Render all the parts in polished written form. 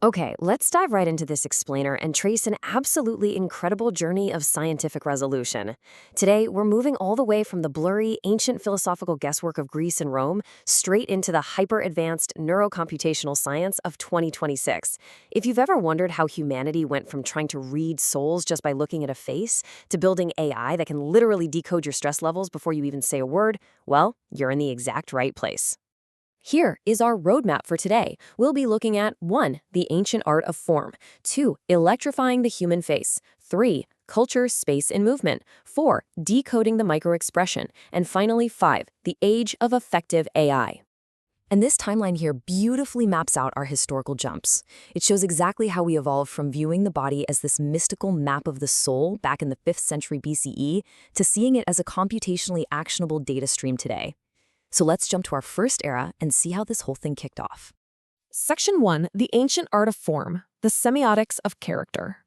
Okay, let's dive right into this explainer and trace an absolutely incredible journey of scientific resolution. Today, we're moving all the way from the blurry, ancient philosophical guesswork of Greece and Rome straight into the hyper-advanced neurocomputational science of 2026. If you've ever wondered how humanity went from trying to read souls just by looking at a face to building AI that can literally decode your stress levels before you even say a word, well, you're in the exact right place. Here is our roadmap for today. We'll be looking at 1. The ancient art of form, 2. Electrifying the human face, 3. Culture, space, and movement, 4. Decoding the microexpression, and finally 5. The age of affective AI. And this timeline here beautifully maps out our historical jumps. It shows exactly how we evolved from viewing the body as this mystical map of the soul back in the 5th century BCE to seeing it as a computationally actionable data stream today. So let's jump to our first era and see how this whole thing kicked off. Section 1, the ancient art of form, the semiotics of character.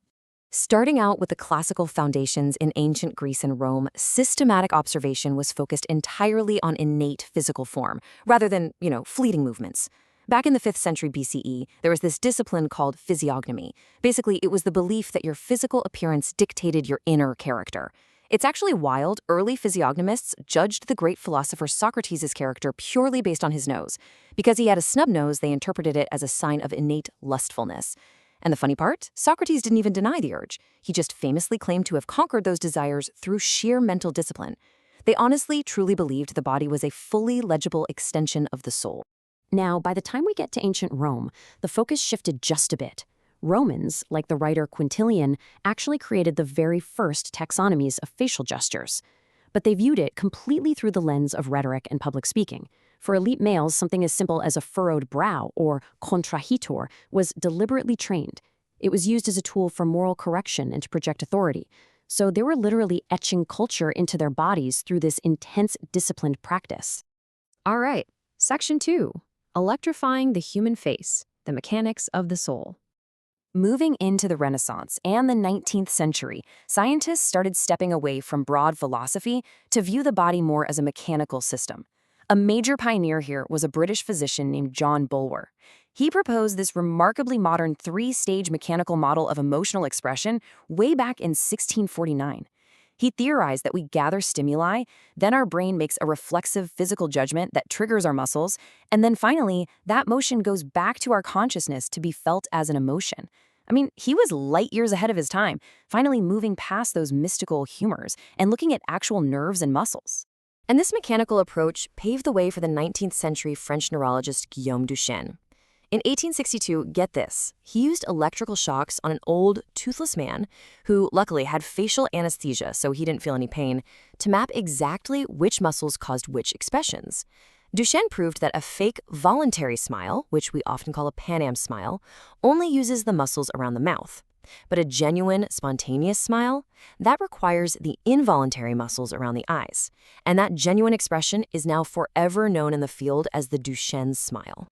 Starting out with the classical foundations in ancient Greece and Rome, systematic observation was focused entirely on innate physical form, rather than, fleeting movements. Back in the 5th century BCE, there was this discipline called physiognomy. Basically, it was the belief that your physical appearance dictated your inner character. It's actually wild. Early physiognomists judged the great philosopher Socrates' character purely based on his nose. Because he had a snub nose, they interpreted it as a sign of innate lustfulness. And the funny part? Socrates didn't even deny the urge. He just famously claimed to have conquered those desires through sheer mental discipline. They honestly, truly believed the body was a fully legible extension of the soul. Now, by the time we get to ancient Rome, the focus shifted just a bit. Romans, like the writer Quintilian, actually created the very first taxonomies of facial gestures. But they viewed it completely through the lens of rhetoric and public speaking. For elite males, something as simple as a furrowed brow, or contrahitor, was deliberately trained. It was used as a tool for moral correction and to project authority. So they were literally etching culture into their bodies through this intense, disciplined practice. All right, Section 2, electrifying the human face, the mechanics of the soul. Moving into the Renaissance and the 19th century, scientists started stepping away from broad philosophy to view the body more as a mechanical system. A major pioneer here was a British physician named John Bulwer. He proposed this remarkably modern three-stage mechanical model of emotional expression way back in 1649. He theorized that we gather stimuli, then our brain makes a reflexive physical judgment that triggers our muscles, and then finally, that motion goes back to our consciousness to be felt as an emotion. I mean, he was light years ahead of his time, finally moving past those mystical humors and looking at actual nerves and muscles. And this mechanical approach paved the way for the 19th century French neurologist Guillaume Duchenne. In 1862, get this, he used electrical shocks on an old, toothless man who luckily had facial anesthesia, so he didn't feel any pain, to map exactly which muscles caused which expressions. Duchenne proved that a fake voluntary smile, which we often call a Pan Am smile, only uses the muscles around the mouth. But a genuine, spontaneous smile, that requires the involuntary muscles around the eyes. And that genuine expression is now forever known in the field as the Duchenne smile.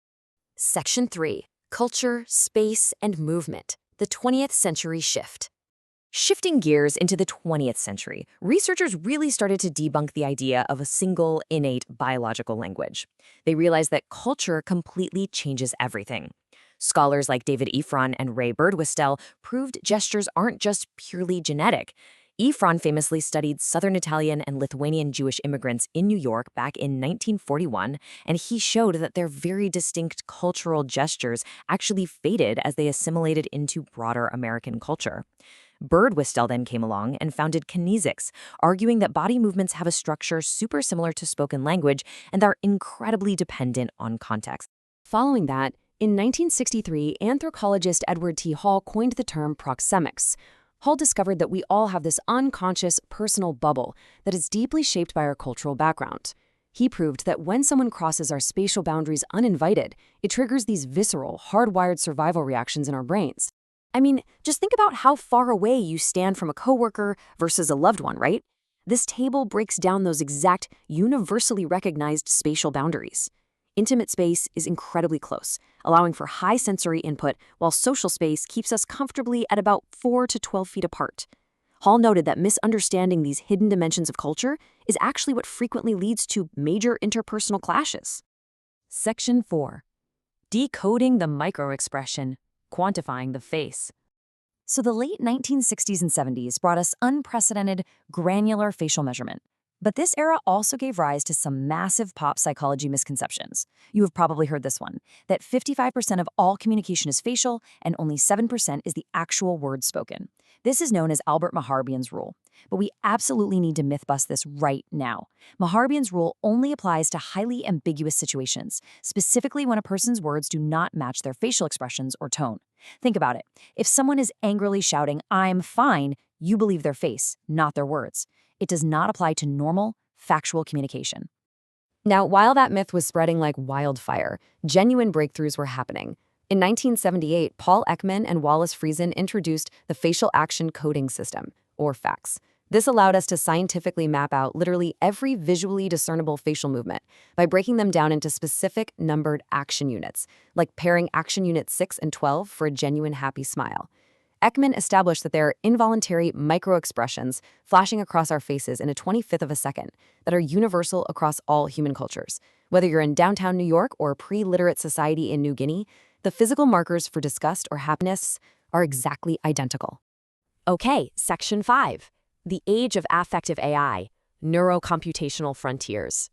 Section 3, Culture, Space, and Movement, the 20th Century Shift. Shifting gears into the 20th century, researchers really started to debunk the idea of a single, innate biological language. They realized that culture completely changes everything. Scholars like David Efron and Birdwhistell proved gestures aren't just purely genetic. Efron famously studied Southern Italian and Lithuanian Jewish immigrants in New York back in 1941, and he showed that their very distinct cultural gestures actually faded as they assimilated into broader American culture. Birdwhistell then came along and founded kinesics, arguing that body movements have a structure super similar to spoken language and are incredibly dependent on context. Following that, in 1963, anthropologist Edward T. Hall coined the term proxemics. Hall discovered that we all have this unconscious personal bubble that is deeply shaped by our cultural background. He proved that when someone crosses our spatial boundaries uninvited, it triggers these visceral, hardwired survival reactions in our brains. I mean, just think about how far away you stand from a coworker versus a loved one, right? This table breaks down those exact, universally recognized spatial boundaries. Intimate space is incredibly close, allowing for high sensory input, while social space keeps us comfortably at about 4 to 12 feet apart. Hall noted that misunderstanding these hidden dimensions of culture is actually what frequently leads to major interpersonal clashes. Section 4. Decoding the microexpression, quantifying the face. So the late 1960s and 70s brought us unprecedented, granular facial measurement. But this era also gave rise to some massive pop psychology misconceptions. You have probably heard this one, that 55% of all communication is facial and only 7% is the actual words spoken. This is known as Albert Mehrabian's rule. But we absolutely need to myth bust this right now. Mehrabian's rule only applies to highly ambiguous situations, specifically when a person's words do not match their facial expressions or tone. Think about it. If someone is angrily shouting, "I'm fine," you believe their face, not their words. It does not apply to normal, factual communication. Now, while that myth was spreading like wildfire, genuine breakthroughs were happening. In 1978, Paul Ekman and Wallace Friesen introduced the facial action coding system, or FACS. This allowed us to scientifically map out literally every visually discernible facial movement by breaking them down into specific numbered action units, like pairing action units 6 and 12 for a genuine happy smile. Ekman established that there are involuntary microexpressions flashing across our faces in a 25th of a second that are universal across all human cultures. Whether you're in downtown New York or a pre-literate society in New Guinea, the physical markers for disgust or happiness are exactly identical. Okay, Section 5. The Age of Affective AI, Neurocomputational Frontiers.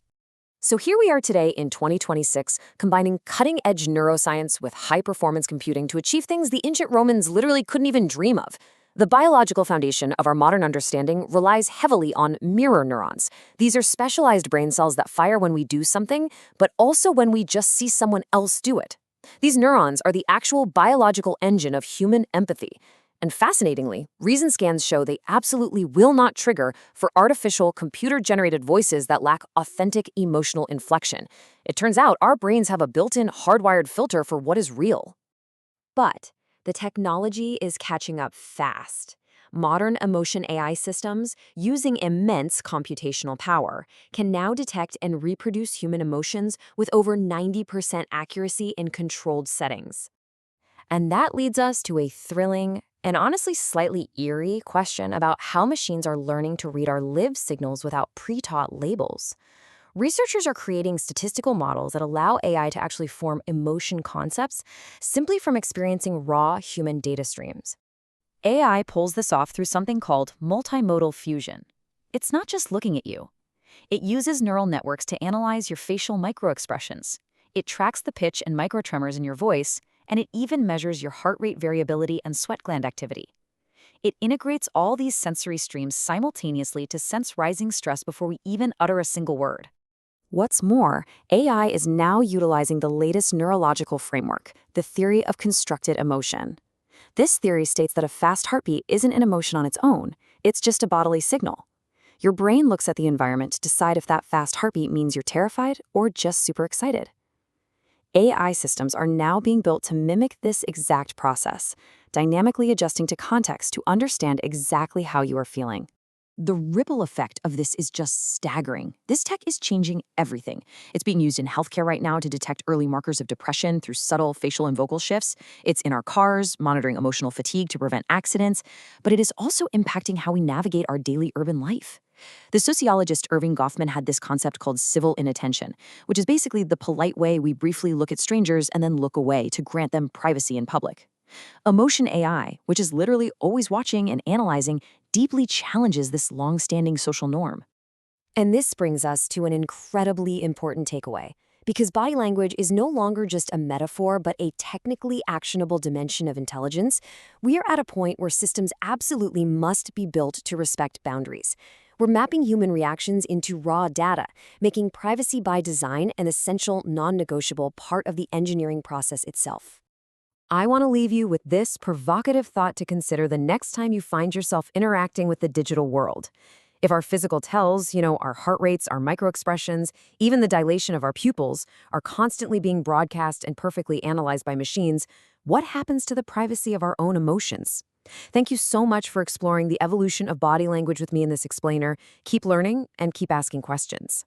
So here we are today in 2026, combining cutting-edge neuroscience with high-performance computing to achieve things the ancient Romans literally couldn't even dream of. The biological foundation of our modern understanding relies heavily on mirror neurons. These are specialized brain cells that fire when we do something, but also when we just see someone else do it. These neurons are the actual biological engine of human empathy. And fascinatingly, reason scans show they absolutely will not trigger for artificial computer-generated voices that lack authentic emotional inflection. It turns out our brains have a built-in hardwired filter for what is real. But the technology is catching up fast. Modern emotion AI systems, using immense computational power, can now detect and reproduce human emotions with over 90% accuracy in controlled settings. And that leads us to a thrilling and honestly slightly eerie question about how machines are learning to read our live signals without pre-taught labels. Researchers are creating statistical models that allow AI to actually form emotion concepts simply from experiencing raw human data streams. AI pulls this off through something called multimodal fusion. It's not just looking at you. It uses neural networks to analyze your facial microexpressions. It tracks the pitch and microtremors in your voice, and it even measures your heart rate variability and sweat gland activity. It integrates all these sensory streams simultaneously to sense rising stress before we even utter a single word. What's more, AI is now utilizing the latest neurological framework, the theory of constructed emotion. This theory states that a fast heartbeat isn't an emotion on its own, it's just a bodily signal. Your brain looks at the environment to decide if that fast heartbeat means you're terrified or just super excited. AI systems are now being built to mimic this exact process, dynamically adjusting to context to understand exactly how you are feeling. The ripple effect of this is just staggering. This tech is changing everything. It's being used in healthcare right now to detect early markers of depression through subtle facial and vocal shifts. It's in our cars, monitoring emotional fatigue to prevent accidents, but it is also impacting how we navigate our daily urban life. The sociologist Irving Goffman had this concept called civil inattention, which is basically the polite way we briefly look at strangers and then look away to grant them privacy in public. Emotion AI, which is literally always watching and analyzing, deeply challenges this long-standing social norm. And this brings us to an incredibly important takeaway, because body language is no longer just a metaphor, but a technically actionable dimension of intelligence. We are at a point where systems absolutely must be built to respect boundaries. We're mapping human reactions into raw data, making privacy by design an essential, non-negotiable part of the engineering process itself. I want to leave you with this provocative thought to consider the next time you find yourself interacting with the digital world. If our physical tells, our heart rates, our microexpressions, even the dilation of our pupils, are constantly being broadcast and perfectly analyzed by machines, what happens to the privacy of our own emotions? Thank you so much for exploring the evolution of body language with me in this explainer. Keep learning and keep asking questions.